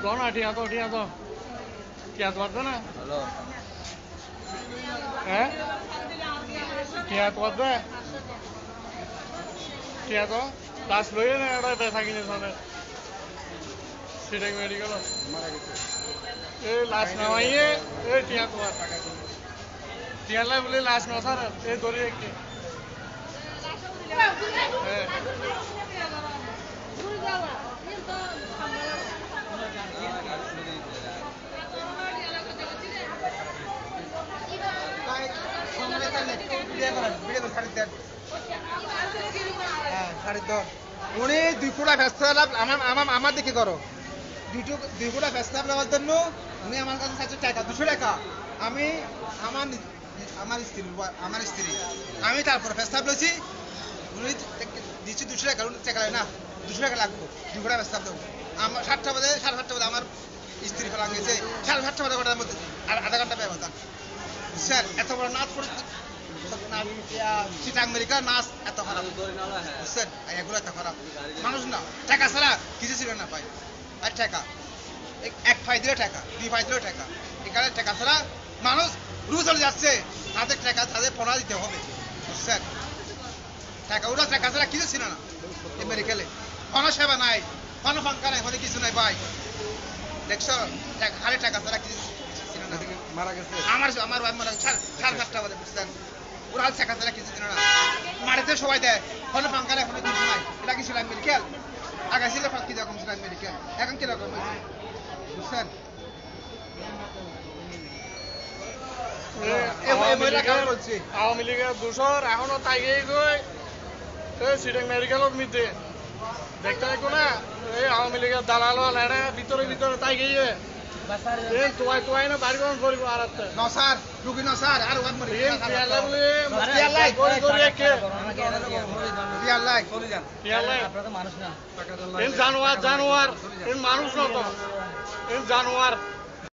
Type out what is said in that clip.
दोनों ठिया तो क्या तो ना हेलो हैं ठिया तो ठिया तो लास्ट लोगे ना एड़ा पैसा किने सारे सिटिंग मेडिकल ए लास्ट ना आइए ए ठिया तो ठिया ला बोले लास्ट ना सर ए दोरी एक উনি 2 কোটি ফেসলা আমার দিকে করো 2 কোটি ফেসলা নেওয়ার জন্য উনি আমার কাছে চাইছে টাকা 200 টাকা আমি আমার স্ত্রী আমি তারপর ফেসলা বলেছি উনি দিচ্ছি 200 টাকা উনি টাকা না 200 টাকা লাগবে 2 কোটি ফেসলা দেবো আমার 7টা বাজে 7:30 বাজে আমার স্ত্রী ফেলা গেছে 7:30 বাজে ঘন্টার মধ্যে আধা ঘন্টা ব্যবধান স্যার এত বড় নাচ করে চিটাং আমেরিকা নাচ এত খারাপ বুঝছেন এগুলো এত খারাপ মানুষ না টাকা ছাড়া কিছু ছিল না ভাই আর টাকা এক ফাই দিলে টাকা 2 ফাই দিলে টাকা এখানে টাকা ছাড়া মানুষ রুজ চলে যাচ্ছে তাদের টাকা তাদের পড়া দিতে হবে বুঝছেন টাকা ওরা টাকা ছাড়া কিছু ছিল না আমেরিকালে কোনো সেবা নাই কোনো ফাঙ্কা নাই কোনো কিছু নাই ভাই দেখছো হারে টাকা ছাড়া কিছু ছিল না মারা গেছে আমার ভাই মারা 7:30 বাজে বুঝছেন ওরা টাকা ছাড়া কিছু ছিল না মাটিতে সবাই দেয় কোনো ফাঙ্কা নাই কোনো কিছু নাই এটা কি ছিল আমেরিকাল আগে ছিল ফাঁকি যখন ছিল আমেরিকাল এখন কিরকম হয়েছে বুঝছেন আওয়ামী লীগের দূষর এখনো তাই গই সিটিং মেডিকেলের মধ্যে দেখতে দেখো না এই আওয়ামী লীগের দালাল এরা ভিতরে তাই গিয়ে তোয়াই না বাড়ি গ্রহণ করবো আর নসার রুগী নসার আর ওয়ান মরি জানোয়ার মানুষ না তো জানোয়ার